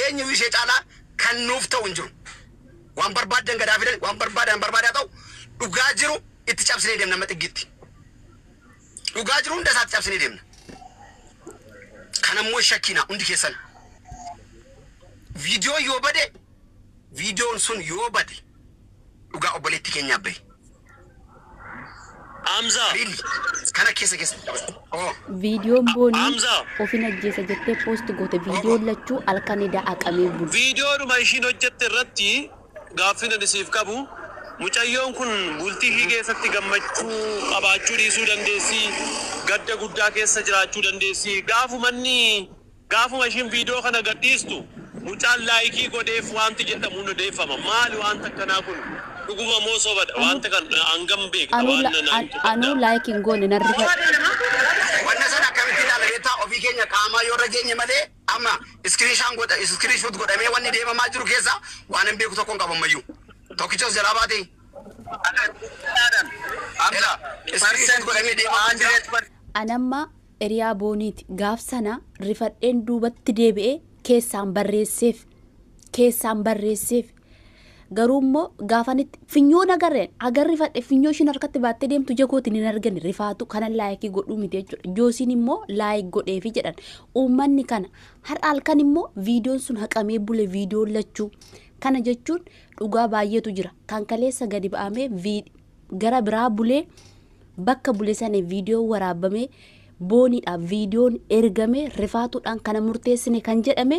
eenyu ishee caalaa kan nuuf ta'u hin jiru. Waan barbaadan gadaa fidan waan barbaadaa ta'u dhugaa jiru itti cabsinee deemna nama xiggitti. Dhugaa jiru hunda isaatti cabsinee deemna. Kanammoo shakkina hundi keessan. Viidiyoo yoo bade viidiyoon sun yoo bade dhugaa obboleetti keenya abbe. Amza. Kana keessa. Oh. Viidiyoon booni ofin ajjeesa jettee post goote viidiyoon lachuu halkan daaqamee bulu. Viidiyoodhuma ishiin hojjette irratti gaaffii nisiif qabu. Mucayyoon kun bultii hii keessatti gammachuu qabaachuu dhiisuu dandeessi. Gadda guddaa keessa jiraachuu dandeessi. Gaafuma ishiin viidiyoo kana gadhiistu mucaan laayikii godheef wanti jedhamu nu deeffama. Maali wanta kanaa kun? Dhuguma moo sobadha? Wanta kan hangam beekta waan anu laayikiin goone narrifa. Wanna sana akkamitti ilaaleeta ofii keenya qaamaa yoo rageenye malee amma iskiriishoot godhamee wanni deemamaa jiru keessa waan hin beeku tokkoon qabammayyuu. Tokkichos jalaa baatee. Anamma eriyaa booniiti gaaf sana rifadheen duubatti deebi'ee keessaan barreesseef garuu immoo gaafanitti finyoo nagarreen agarri fadhe finyoo ishiin harkatti baattee deemtu jagootiin hin argani rifaatu kanan laayikii godhuu miti jechuudha. Joosiin immoo laayik godheefi jedhan uummanni kana har'a halkan immoo viidiyoon sun haqamee bule viidiyoon lachuu kana jechuun dhugaa baay'eetu jira kan kaleessa gadi ba'amee gara biraa bulee bakka bulee sana viidiyoo waraabamee booniidhaaf viidiyoon ergamee rifaatuudhaan kana murteessine kan jedhame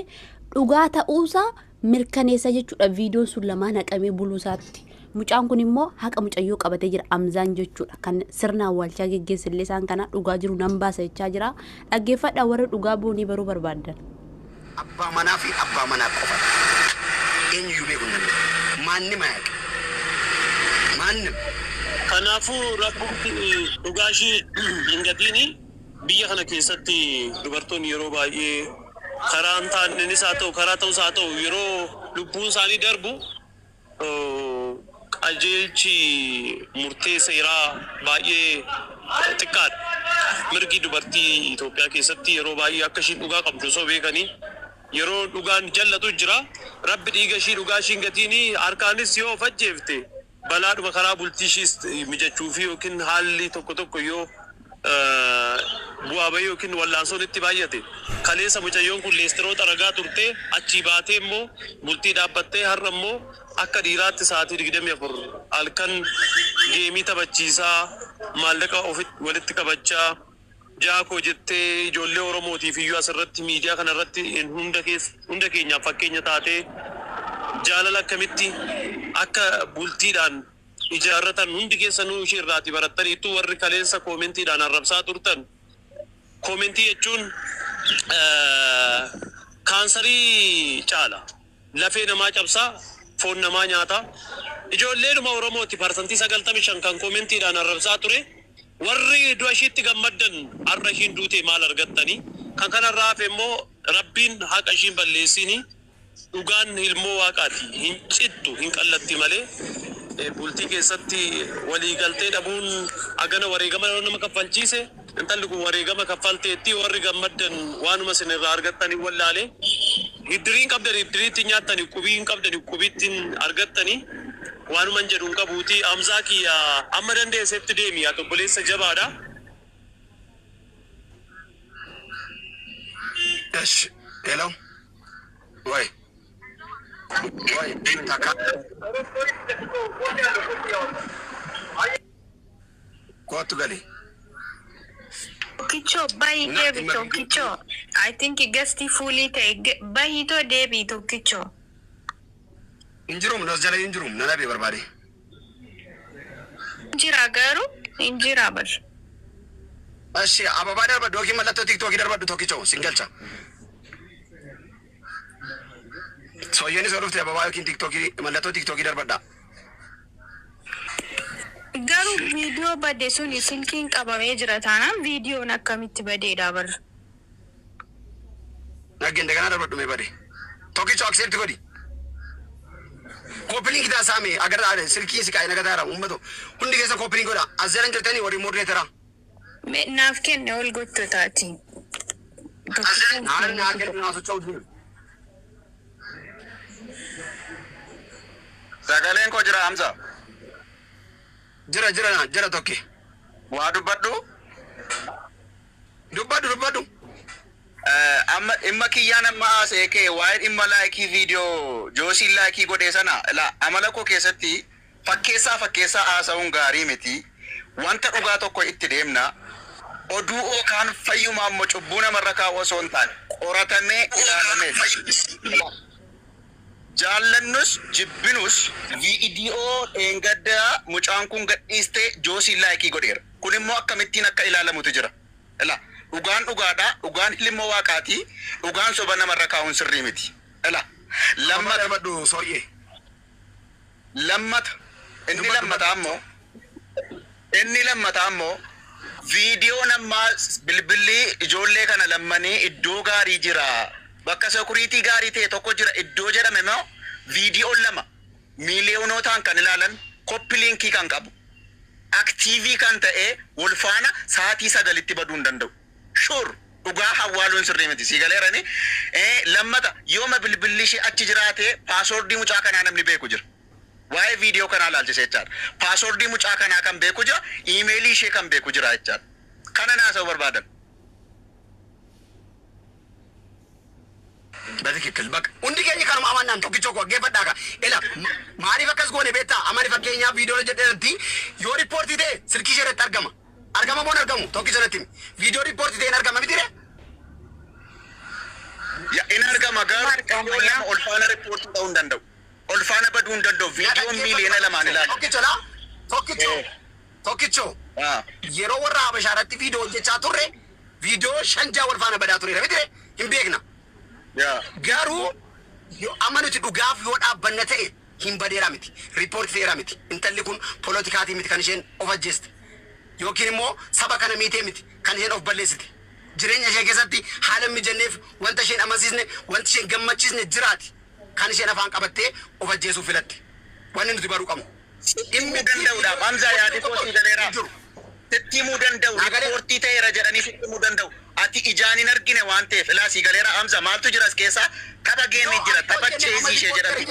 dhugaa ta'uusaa mirkaneessa jechuudha. Viidiyoon sun lamaan haqamee buluusaatti mucaan kun immoo haqa mucayyoo qabatee jira amzaan jechuudha kan sirna awwaalchaa geggeessillee isaan kana dhugaa jiru nan baasa jechaa jira. Dhaggeeffadhaa warra dhugaa boonii baruu barbaadan. Abbaa manaa fi abbaa manaa qofa eenyuyyuu beekuu hin danda'u. Maannim hayaqa maannim. Kanaafuu rabbuutti dhugaa ishii hin gatiini biyya kana keessatti dubartoonni yeroo baay'ee karaan taa'anis haa ta'u karaa ta'us haa ta'u yeroo lubbuun isaanii darbu qajeelchi murtee seeraa baay'ee xiqqaadha. Mirgi dubartii Itoophiyaa keessatti yeroo baay'ee akka ishiin dhugaa qabdu osoo beekanii yeroo dhugaan jallatu jira. Rabbi dhiiga ishii dhugaa ishiin gatiini harkaanis yoo of ajjeefte balaadhuma karaa bultii ishiis mijachuufi yookiin haalli tokko yoo bu'aa bahii yookiin wallaansoon itti baay'ate kaleessa mucayyoon kun leesteroota ragaa turte achii baatee immoo bultii dhaabbattee har'a immoo akka dhiiraatti sa'aatii 24 halkan geemii taphachiisaa maallaqa walitti qabachaa jaakoo jettee ijoollee Oromootiif iyyuu asirratti miidiyaa kanarratti hunda keenyaaf fakkeenya taatee jaalala akkamitti akka bultiidhaan ijaarratan hundi keessanuu ishee irraati barattaniitu warri kaleessa koomentiidhaan arrabsaa turtan. Koomentii jechuun kaansarii caala. Lafee namaa cabsaa, foon namaa nyaataa. Ijoolleedhuma Oromooti parsantii 95 kan koomentiidhaan arrabsaa ture. Warri du'a ishiitti gammaddan har'a ishiin duutee maal argattanii? Kan kanarraa hafe immoo Rabbiin haqa ishiin balleessini. Dhugaan ilmoo waaqaati. Hin cittu, hin qallatti malee. Bultii keessatti walii galtee dhabuun agana wareegama nama kaffalchiise intalli kun wareegama kaffalteetti warri gammaddan waanuma sinirraa argattanii wallaalee hiddiriin qabdan hiddiriitti nyaattanii qubiin qabdan qubiittiin argattanii waanuman jedhuun qabuuti. Amzaa kiyya amma dandeessetti deemi yaa obboleessa jabaadha. Hello. Wai. Quanto gali? Kicho, bayi debito, kicho. I think it gets the fully take. Bayi to debito, kicho. Injirum, nos jala injirum, nana be barbari. Jiraa garu, injira bar. Ashi, ababa darba doki malato TikTok darba do kicho, single cha. So yeni sorufte ababa yokin TikTok malato TikTok darba da. Garu video bade suni silking qabamee jira taanaan viidiyoon akkamitti badeedha bar. Nagin dagana darba dume bade. Tokkicho accept godhi. Copying da sami agar aade silking sikai naga dara ummato. Hundi keessa copying godha. Azzaran jirtani wari moderatora. Me naaf kenne ol gotto taati. Azzaran naan naan kennu naasu chawdi. jira Hamza. Jira tokki. Waa dubbadhu. Dubbadhu. Amma imma kiyyaan amma haasa'e waa'ee dhimma laayikii viidiyoo Joosiin laayikii godhee sana amala koo keessatti fakkeessaa haasa'uun gaarii miti. Wanta dhugaa tokko itti deemna. Oduu yookaan fayyumaa immoo cubbuu namarra kaa'u osoo hin taane qoratamee ilaalamee jaallannus jibbinus viidiyoo dheengaddaa mucaan kun gadhiistee Joosiin laayikii godheera. Kun immoo akkamittiin akka ilaalamutu jira. Dhugaan dhugaadha. Dhugaan ilmoo waaqaati. Dhugaan soba namarra kaa'uun sirrii miti. Lammata baddu sooyyee. Inni lammata ammoo viidiyoo namaa bilbilli ijoollee kana lammanii iddoo gaarii jira. Bakka sekuriitii gaarii ta'e tokko jira iddoo jedhame immoo viidiyoo lama miiliyoonotaan kan ilaalan koppi liinkii kan qabu. Aktiivii kan ta'e walfaana sa'aatii 9 baduu hin danda'u. Sure. Dhugaa hawaaluun sirrii miti. Sigaleerani. Lammata yooma bilbilli ishee achi jiraate paaswordii mucaa kanaa namni beeku jira. Waa'ee viidiyoo kanaa ilaalchise jechaadha. Paaswordii mucaa kanaa kan beeku jira. Iimeelii ishee kan beeku jira jechaadha. Kana naasa'u barbaadan. Betikikil bak. Hundi keenya kanuma amannaan tokkicha koo geeffadhaa ka. Maaliif akkas goone beektaa? Amani fakkeenyaaf viidiyoo jedheerti yoo riippoortii ta'e silkii ishee irratti argama. Argama moo argamu? Tokkicha irratti viidiyoo riippoortii ta'e argama miti re? In argama garuu olfaana riippoortii ta'uu hin danda'u. Olfaana baduu hin danda'u. Viidiyoo miiliyoona lamaan ilaala. Tokkicho. Yeroo warra Habashaarratti viidiyoo hojjechaa turre viidiyoo 5 olfaana badaa ture miti re? Hin beekna. Garuu amanuti dhugaaf yoo dhaabbanna ta'e hin badeera miti. Riippoortii ta'eera miti. Intalli kun poolootikaatii miti kan isheen of ajjeeste. Yookiin immoo saba kana miitee miti kan isheen of balleessite. Jireenya ishee keessatti haala mijanneef wanta isheen amansiisne wanta isheen gammachiisne jiraati. Kan isheen afaan qabattee of ajjeesuu filatte. Wanni nuti baruu qabnu. Dhimmi danda'uudha. Hamzaa yaadii kootii galeera. Sitti himuu danda'u. Riippoortii ta'eera jedhanii sitti himuu danda'u. Ati ijaan hin argine waan ta'eef ilaasii galeera. Hamza maaltu jira as keessaa? Tapha geemii jira. Tapha cheesii ishee jedhamti.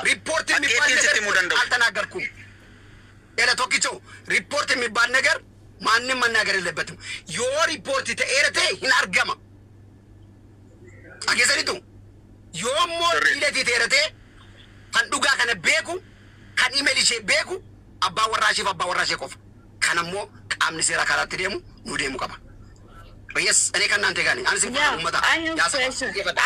Riippoortiin mibbaan altanaagarku. Tokkicho riippoortii mibbaan nagar maannim mannaagarillebetum. Yoo riippoortii ta'eera ta'e hin argama. Ageessanitu yoo immoo dhiiletii ta'eera ta'e kan dhugaa kana beeku kan imeeli ishee beeku abbaa warraa isheef abbaa warraa ishee qofa. Kan ammoo qaamni seeraa karaatti deemu nu deemu qaba. Yes, ani kan naante gaani. Ani simfaa ummata.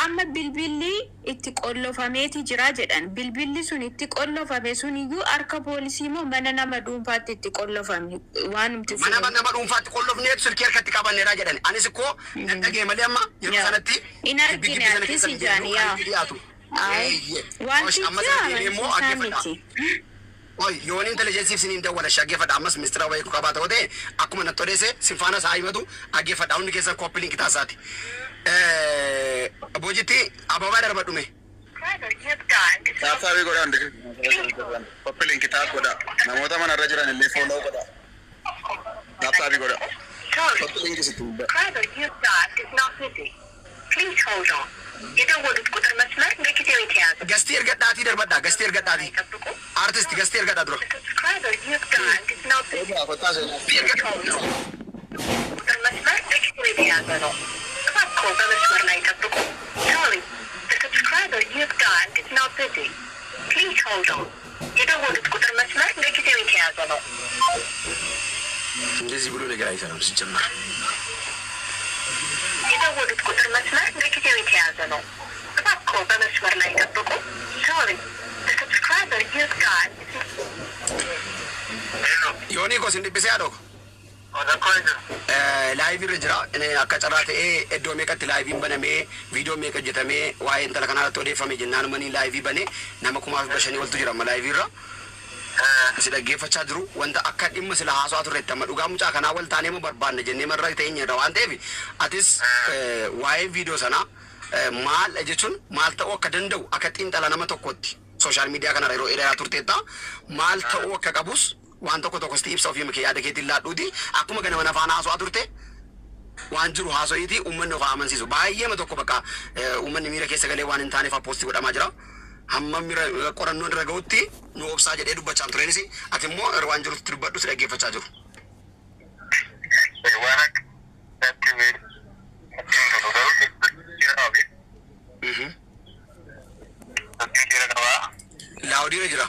Amma bilbilli itti qollofameeti jira jedhan. Bilbilli sun itti qollofame sun iyyuu harka poolisii moo mana nama dhuunfaatti itti qollofame waan nuti mana nama dhuunfaatti qollofneetu silkii harkatti qabanneera jedhan. Anis ikkoo dhagee malee amma yeroo sanatti in argine akkasi jaani yaa. Wanti immoo aggeeffadha. Yoon intelligensiif siniin dawwala shaggeeffadha ammas ministeera wayii qabaa ta'uu ta'e akkuma natti odeesse sinfaana isaa himatu aggeeffadha hundi keessan koppii linkii taasaati. Boojitti ababaa darbadhume. Taasaabii godhaan koppii linkii taas godha. Namoota manarra jiran illee fooloo godha. Taasaabii godha. Koppii linkii sitti hunda. Please hold on. የደወሉት ቁጥር መስመር ለጊዜው የተያዘ ገስቲ እርገዳቲ ደርበዳ ገስቲ እርገዳቲ አርቲስት ገስቲ እርገዳ ድሮ ቁጥር መስመር ለጊዜው የተያዘ ነው። እባክዎ በመስመር ላይ ጠብቁ። Sorry, the subscriber you've dialed is now busy. Please hold on. የደወሉት ቁጥር መስመር ለጊዜው የተያዘ ነው። እንደዚህ ብሎ ነገር አይሰራም ሲጀመር የደወሉት ቁጥር መስመር ለጊዜው የተያዘ ነው። እባክዎ በመስመር ላይ ጠብቁ። Sorry, the subscriber you've dialed. Yooni gosi ndibbise yaadoo. Laayivii irra jira. Akka carraa ta'ee iddoo meeqatti laayiviin banamee viidiyoo meeqa hojjetamee waa'ee intala kanarratti odeeffame jennaan manii laayivii banee nama 5,500 oltu jira amma laayivii irra. Si dhaggeeffachaa jiru wanta akka dhimma sila haasawaa turreetti amma dhugaa mucaa kanaa wal taanee moo barbaanne jennee marra ta'eenye irra waan ta'eef atis waa'ee viidiyoo sanaa maal jechuun maal ta'uu akka danda'u akka xiinxala nama tokkotti sooshaal miidiyaa kanarra yeroo dheeraa turteetta maal ta'uu akka qabus waan tokko sitti ibsa ofii makee yaada keetiin laadhuuti akkuma ganama nafaan haasawaa turte waan jiru haasawiiti uummanni of amansiisu baay'eema tokko bakka uummanni miira keessa galee waan hin taaneef poostii godhamaa jira. hamma mira qorannoon irra ga'utti nu obsaa jedhee dubbachaa tureenis ati immoo waan jirutti dubbadhu si dhaggeeffachaa jiru. Laawdiirra jira.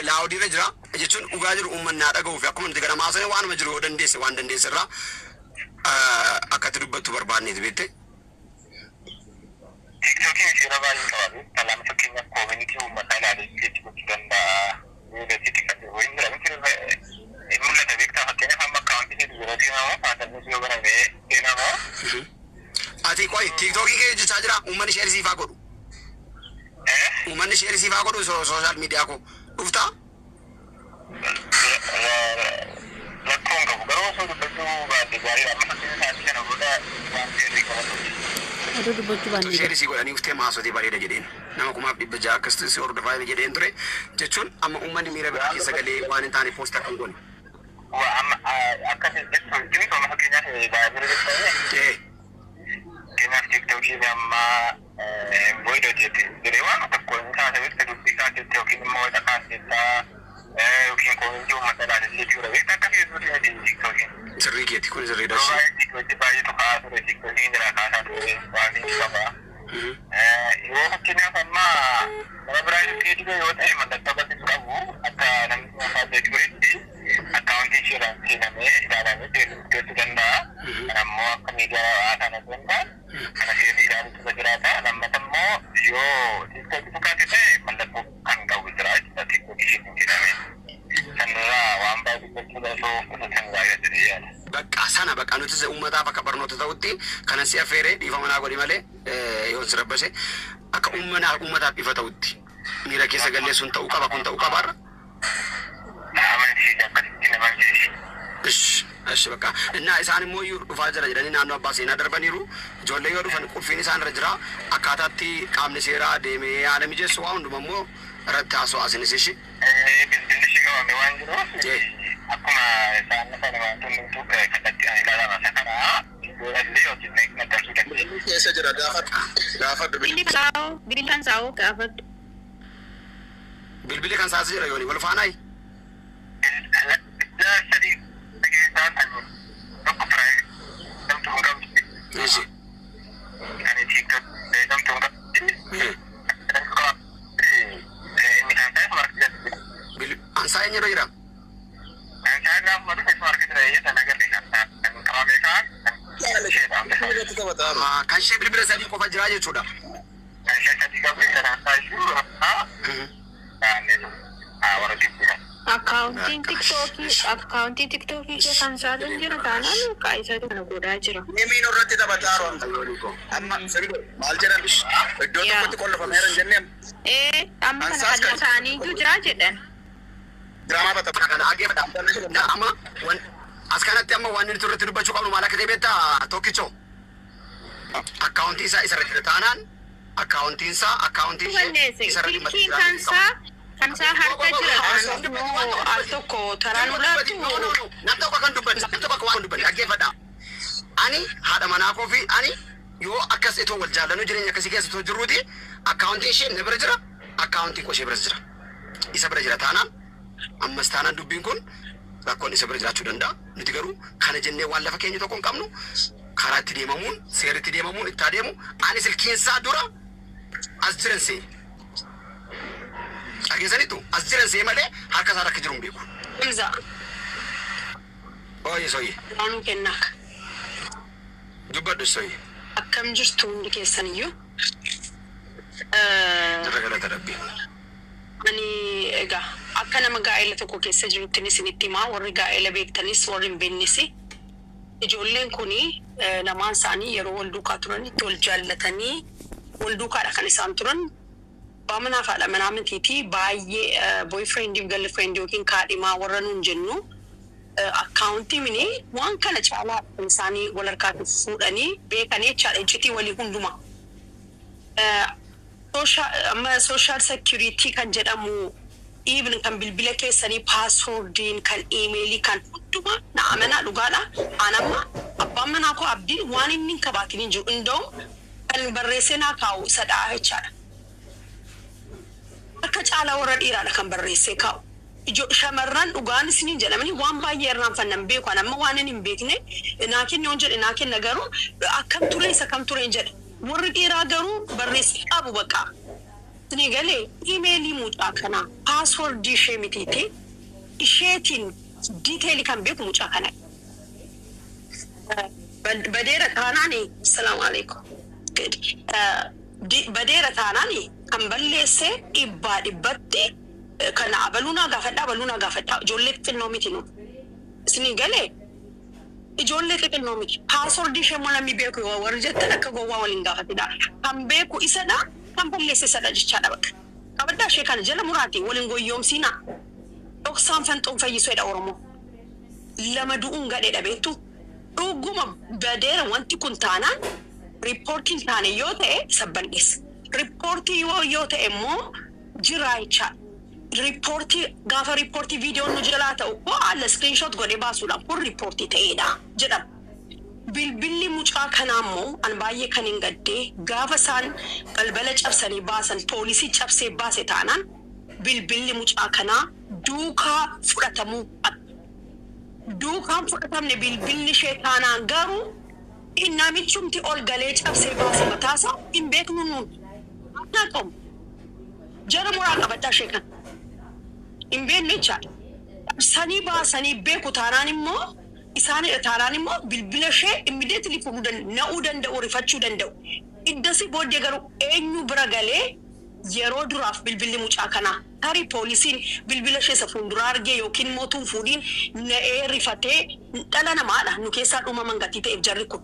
Laawdiirra jira jechuun dhugaa jiru uummanni haa dhaga'uu fi akkuma nuti gara maasanii waanuma jiru yoo dandeesse waan dandeesse irraa akkatti dubbattu barbaanneeti beekte. TikTokiin ishee baay'ee qabaatu talaama fakkeenyaaf koominiti uummataa ilaalee jechi gochuu danda'a. Weelasitti kan jiru wayin jira miti mul'ata beektaa fakkeenyaaf amma akkaawuntii jedhu yeroo seenamoo faasalnis yoo banamee seenamoo. Ati qoy TikTokii kee jechaa jira uummanni sheerisiifaa godhu. Uummanni sheerisiifaa godhu sooshaal miidiyaa koo dhuftaa. Rakkoon qabu garuu osoo dubbachuu baadde gaarii amma fakkeenyaaf isaatii kana booda waan seerrii qabatu. Aduu dubbachuu baannee. Sheerisii godhanii uftee maasotii bareeda jedheen nama 600 akkasitti si hordofaa jedheen ture jechuun amma uummanni miira biraa keessa galee waan hin taane poosta kan godhu. Amma akkasii jechuun jimmi sooma fakkeenyaaf baay'ee jettee keenyaaf TikTokii amma voidoo jette jedhee waan tokko hin taasisu dubbii isaa jette yookiin immoo dhaqaasettaa yookiin koomintii uummata ilaalee jira beekta akkasii jechuudha TikTokiin. Sirrii keetti kun sirrii dha. Baay'ee tokko ture TikTokiin jira kaasaa ture waan inni qaba. Yoo fakkeenyaaf amma nama biraa itti dhibe yoo ta'e mallattoo barsiisu qabu akka namni dhuunfaa beeku akkaawuntii isheedhaan seenamee ilaalamee deemuu danda'a. Kan ammoo akka miidiyaa hawaasaa na danda'a. Kana seerri ilaaluutu jiraata. Lammata immoo yoo TikTokii fakkaate ta'e mallattoo kan qabu jira jechuudha TikTokii isheetiin jedhamee. Sanirraa waan baay'ee gochuudha osoo kutusan gaariidha jedhee yaada. Bakka sana bakka nuti uummataaf akka barnoota ta'utti kanan si affeeree dhiifama naa godhi malee yoon si rabbase akka uummataaf ifa ta'utti miira keessa gallee sun ta'uu qaba kun ta'uu qabaarra. Amansiisa akkasitti namansiisi. Ish bakka innaa isaan immoo dhufaa jira jedhanii naannoo abbaa seenaa darbaniiru ijoollee yoo dhufan qulfiin isaan irra jira akkaataatti qaamni seeraa deemee haala mijeessu waa hunduma immoo irratti haasoo asinis ishi. Bilbilli ishee qabame waan jiruuf akkuma isaan kana wantoonni tuqee kallattii ani ilaalama isa kana ijoollee hojii maxxansuu dandeenya. Keessa jira gaafadhu Bilbilli kan saa'u gaafadhu. Bilbilli kan saa'u jira yooni wal faanaayi. Sadii keessaa kan tokko firaayi namtu hin qabdu. Eessi. Ani TikTok namtu hin qabdu. Inni kan ta'e marti jedhu. Ansaa'een yeroo jira. Ansaa'een gaafa madu keessa marti jira eeyyata nagarre kan qabame kaan kan ishee bilbila sadii qofa jira jechuudha. Kan ishee sadii qabdi kan ansaa'ee warra jibbira. Akkaawuntii TikTokii kee kan saatan jira taanaan qaayisatu kana godhaa jira. Nimiin irratti taphataa jiru. Amma maal jedhan iddoo tokkotti qollofameera hin jennee. Amma kana kan isaanii jira jedhan. Diraamaa bata Kana ageeffadha. Amma as kanatti amma waan inni turretti dubbachuu qabnu maal akka ta'e beektaa tokkichoo. Akkaawuntii isaa isarratti taanaan akkaawuntiin ishee isarratti Kansaa harka jira al tokko taraan ulaatu. Nam tokko kan dubbanne nam tokko waan dubbanne ageeffadha. Ani haadha manaa koo fi ani yoo akkas itoo wal jaallannu jireenya akkasii keessa itoo jirruuti akkaawuntiin ishee na bira jira akkaawuntiin koo ishee bira jira. Isa bira jira taanaan ammas taanaan dubbiin kun rakkoon isa bira jiraachuu danda'a. Nuti garuu kana jennee waan lafa keenya tokko hin qabnu karaa itti deemamuun seerri itti deemamuun itti adeemu ani silkiinsaa dura as jiran see. Ageessanitu as jiran see malee harka isaa rakka jiru hin beeku. Ilza. Ooyye sooyye. Waanuu kennaaka. Dubbadhu sooyye. Akkam jirtu hundi keessaniyyuu. Irra galata rabbii. Ani egaa akka nama gaa'ela tokko keessa jiruttinis isinitti himaa warri gaa'ela beektanis warri hin beeknes ijoolleen kuni lamaan isaanii yeroo wal duukaa turanitti wal jaallatanii wal duukaadha kan isaan turan. Baamana faadha manaa mitiiti baay'ee boyfriend fi girlfriend yookiin kaadhimaa warra nuun jennu akkaawuntii mini waan kana caalaa isaanii wal harkaatti fuudhanii beekanii jechaadha iccitii walii hundumaa. Social security kan jedhamu even kan bilbila keessanii passwordiin kan emailii kan hundumaa na amanaa dhugaadha. Anamma abbaan manaa koo abdiin waan inni hin qabaatin hin jiru. Indoom kan barreessinaa kaa'u sadhaa jechaadha. Akka caalaa warra dhiiraadha kan barreessee kaa'u. Shamarran dhugaan isiniin jedhamanii waan baay'ee irraanfannan beeku amma waan hin beekne naa kenni on jedhe naa kenna garuu akkam ture isa kam ture jedhe warri dhiiraa garuu barreessee qabu bakka. Isinii galee iimeelii mucaa kanaa paaswoordii ishee mitiiti isheetiin diiteelii kan beeku mucaa kana. Badeera taanaani salaamu alaikum. Badeera taanaani kan balleessee dhibbaa dhibbatti kana abaluunaa gaafadhaa ijoollee xixinnoo miti nu. Isinii galee ijoollee xixinnoo miti paaswoordii ishee immoo namni beeku yoo warri jettan akka gowwaa waliin gaafatidha. Kan beeku isadha kan balleesse isadha jechaadha bakka. Qabaddaa ishee kana jala muraati waliin goyyoomsiinaa. Dhoksaan fanxoon fayyisuudha Oromoo. Lama du'uun gadheedha beektu. Dhuguma badeera wanti kun taanaan riippoortiin taane yoo ta'e isa balleessa. Riippoortii yoo ta'e immoo jiraa jechaadha. Riippoortii gaafa riippoortii viidiyoon nu jalaa ta'u haala iskiriinshoot godhee baasuudhaan kun riippoortii ta'eedha jedhama. Bilbilli mucaa kanaa immoo an baay'ee kan hin gaddee gaafa isaan balbala cabsanii baasan poolisii cabsee baase taanaan bilbilli mucaa kanaa duukaa fudhatamuu duukaan fudhatamne bilbilli ishee taanaan garuu namichumti ol galee cabsee baase mataasaa hin beeknu nuun. Akka qabu jara muraa qabaddaa ishee kana. In beekne jechaadha. Sanii baasanii beeku taanaan immoo isaanidha taanaan immoo bilbila ishee immediately fuudhuu na'uu danda'u rifachuu danda'u. Iddasi booddee garuu eenyu bira galee yeroo duraaf bilbilli mucaa kanaa tarii poolisiin bilbila ishee isa fuulduraa argee yookiin mootuun fuudhiin na'ee rifatee dhala namaadha nu keessaa dhumaman gatii ta'eef jarri kun.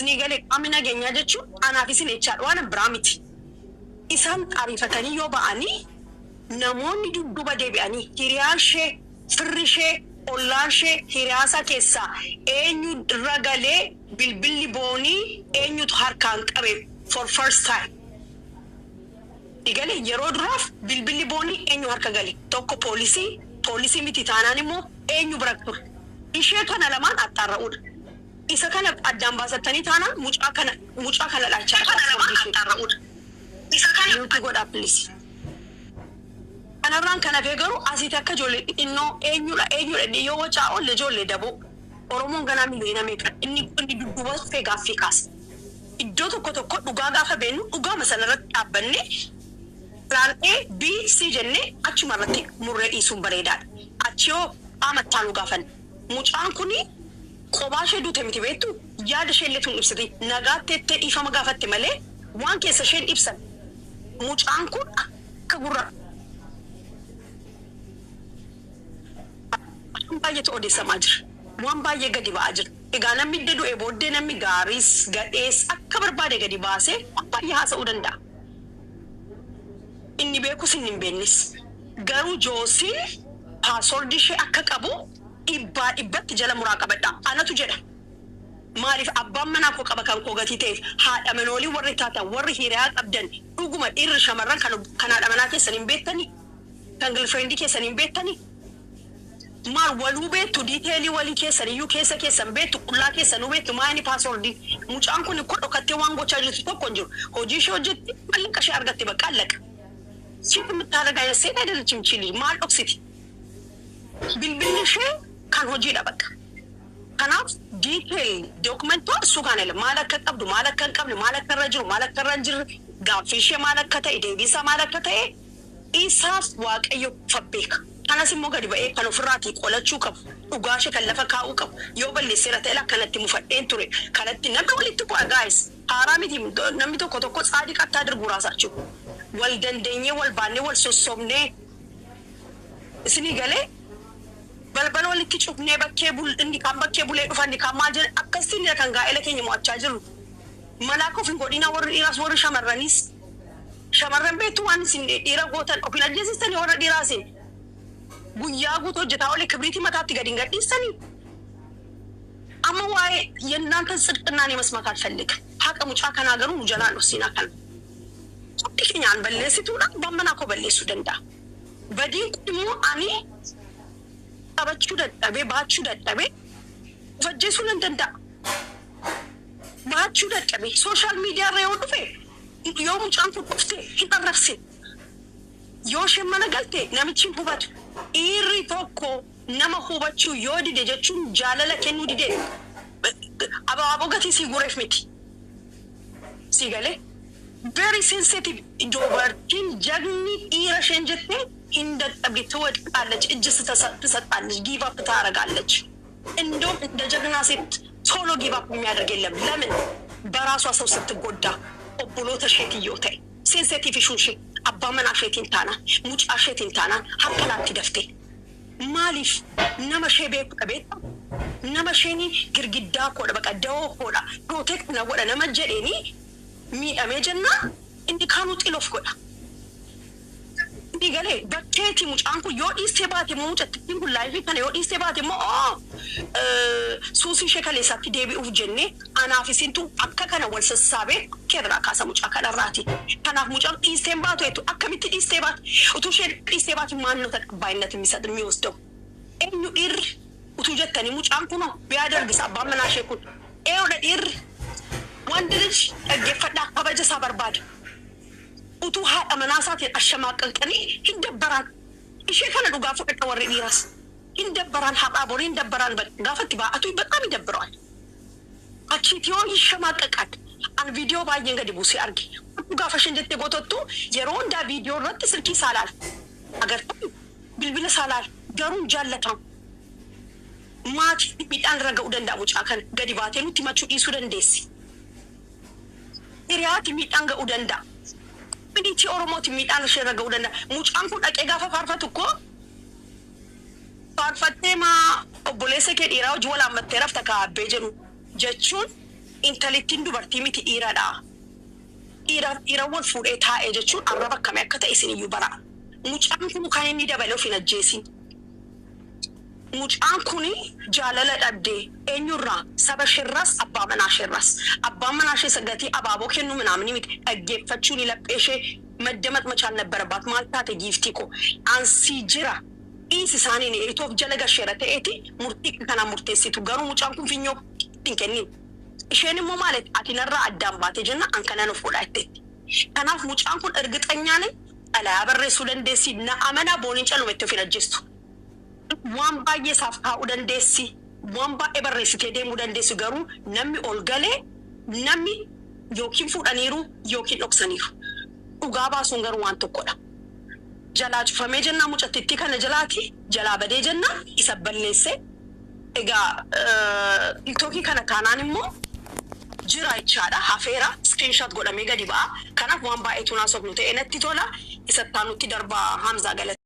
Ni galee qaamni nageenyaa jechuun anaaf isin jechaadha waan biraa miti. Isaan ariifatanii yoo ba'anii namoonni dudduba deebi'anii hiriyaan ishee firri ishee ollaan ishee hiriyaasaa keessaa eenyu irra galee bilbilli boonii eenyutu harkaan qabe for first time. Igalee yeroo duraaf bilbilli boonii eenyu harka gale tokko poolisii miti taanaan immoo eenyu bira ture. Ishee kana lamaan axxaarra'uudha. Isa kana addaan baasattanii taanaan mucaa kana laachaa axxaarra'uudha. Isa kana nuti godhaa pilisi. Kanarraan kana fee garuu asitti akka ijoollee xixinnoo eenyudha yoo wacaa oolle ijoollee daboo Oromoon ganaa miliyoona meeqa inni dudduuba fee gaaffii kaasa. Iddoo tokko dhugaa gaafa beennu dhugaa masalarratti dhaabbanne plan A B C jennee achuma irratti murree dhiisuun bareedaadha. Achi yoo qaamattaanu gaafanne mucaan kuni kophaa ishee duute miti beektu yaada ishee illee tun ibsite nagaatti ettee dhiifama gaafatte malee waan keessa isheen ibsan mucaan kun akka gurra baay'eetu odeessamaa jira. Waan baay'ee gadi ba'aa jira. Egaa namni iddoo du'e booddee namni gaariis gadhees akka barbaade gadi baasee baay'ee haasa'uu danda'a. Inni beekus inni hin beeknes. Garuu Joosiin paaswoordii ishee akka qabu dhibbaa dhibbatti jala muraa qabadha. Anatu jedha. Maaliif abbaan manaa koo qaba kan koo gatii ta'eef haadha manoolii warri taatan warri hiriyaa qabdan dhuguma dhiirri shamarran kan haadha manaa keessan hin beektanii kan girlfriendii keessan hin beektanii. Maal waluu beektu diiteelii walii keessaniyyuu keessan beektu qullaa keessanuu beektu maayini paaswoordii mucaan kun dhokattee waan gochaa jirtu tokko hin jiru hojii ishee hojjetti mallaqa ishee argatte bakka allaqa. Siif mitaalagaa seeta ayidalchi mchili maal dhoksiti. Bilbilli ishee kan hojiidha bakka. Kanaaf diiteel dookumentoon suukaan ele maal akka qabdu maal akka hin qabne maal akka irra jiru maal akka irra hin jirre gaaffii ishee maal akka ta'e deebiisaa maal akka ta'e isaaf waaqayyo fabbeeka. Kanas immoo gadi ba'ee kan ofirraatii qolachuu qabu dhugaa ishee kan lafa kaa'uu qabu yoo balleesseera ta'e akkanatti mufadheen ture kanatti namni walitti bu'a gaayis haaraa miti namni tokko tsaadii qattaa dirguu raasaachuu wal dandeenyee wal baannee wal sossobnee isinii galee balbala walitti cufnee inni kan bakkee bulee dhufanni kan maal jedhan akkasiin kan gaa'ela keenya mo'achaa jiru malaaka of hin godhina warri dhiiraas warri shamarran beektu waan isin dhiira gootan of hin ajjeesistanii warra dhiiraasin guyyaa guutuu hojjetaa olee kibriitii mataatti gadi hin gadhiisanii. Amma waa'ee የእናንተን ጽድቅና እኔ መስማት አልፈልግም። ሀቅ ሙጫ ከናገሩ ሙጀላ ነው ሲናከን ጥቂኛን በለሲቱና በመናኮ በለሱ ደንዳ በዲን ደግሞ አኒ አበቹ ደጠቤ ባቹ ደጠቤ ፈጀሱን ደንዳ baachuu dadhabe social media irra yoo dhufe yoo mucaan kun dhufte hin arrabsin yoo shemmana galte namichi hin hubatu dhiirri tokko nama hubachuu yoo dide jechuun jaalala kennuu dide abaaboo gatii si gureef miti si galee very sensitive dubartiin jagni dhiira isheen jettee hin dadhabde ትወድቃለች እጅ ትሰጣለች ጊቭ አፕ ታረጋለች እንደውም እንደ ጀግና ሴት ቶሎ ጊቭ አፕ የሚያደርግ የለም ለምን በራሷ ሰው ስትጎዳ ኦብሎ ተሸትዮ ታይ ሴንሲቲቭ ሹሽ አባመና ሸቲን ታና ሙጫ ሸቲን ታና ሀከላት ደፍቴ ማሊፍ ነመሸ ቤት ነመሸኒ ግርግዳ ኮደ በቃ ደው ሆዳ ፕሮቴክት ነው ወደ ነመጀዴኒ ሚዳሜጀና እንዲካኑ ጥሎፍ ጎዳ digale bakketi mucanku yo istebati mu mucatti kun live kana yo istebati mo susi shekale satti debi ufjenne ana fisintu akka kana wal sassabe kedra kasa muca kana rati kana mucan istebatu etu akkamiti istebat utu she istebati manno takbayነት የሚሰጥ የሚወስደው enyu ir utu jettani mucanku no biadergis abamana shekun eode ir wandrij egefada abaja sabarbad utu haadha manaasatiin ashamaaqalqanii hin dabbaraan ishee kana dhugaa fudhadha warri dhiiras hin dabbaraan haadhaa borii hin dabbaraan gaafatti baa'atu በጣም ይደብረዋል achiiti yoo ishamaaqaqan an viidiyoo baay'een gadi buusee arge gaafa isheen jettee gootottu yeroo hundaa viidiyoo irratti silkii saalaal agartanii bilbila saalaal garuun jaallatam maatii midhaan irra ga'uu danda'a mucaa kana gadi baatee nutti machuu dhiisuu dandeessi hiriyaati midhaan ga'uu danda'a Binti Oromoti midhaan ishee irra ga'uu danda'a. Mucaan kun dhaqee gaafa faarfatu ko faarfattee maa obboleessa kee dhiiraa hojii wal hammattee rafta kaabbee jedhu jechuun intalittiin dubartii miti dhiiradha. Dhiira wal fuudhee taa'ee jechuun arraba akkamii akka ta'e isin iyyuu bara. Mucaan kun kan inni dabalee of hin ajjeesin. Mucaan kun jaalala dhabdee eenyurraa saba shirras abbaa manaa shirras abbaa manaa shee sagatii abaaboo kennu ምናምን miti dhaggeeffachuun ilaphee maddamat machaan ነበረባት ማልታተ ጊፍቲኮ አንሲ ጅራ ኢንሲሳኒ ነው ኢቶፍ ጀለጋ ሸረተ ኤቲ ሙርቲ ከና ሙርቴሲቱ ገሩ ሙጫን ኩን ፊኞ ቲንከኒ እሺን ሞ ማለት አቲነራ አዳምባቴ ጀና አንከና ነው ፎላይቴ ከናፍ ሙጫን ኩን እርግጠኛ ነኝ አላ ያበረሱ ለንደሲ ነአመና ቦኒን ጨሎ መጥቶ ፊናጀስቱ wamba yesaf ka udandesi wamba ebarresite demu dandesu garu namni olgale namni yokin fudaniru yokin oksaniru ugaba sun garu wan tokkoda jala cufame jenna mucatitti kana jalati jala bade jenna isa ballesse ega tiktoki kana tanan immo jiraa ichaadha hafeera screenshot godhame gadi ba kana wamba etuna soknute enatti tola isa tanutti darba hamza galat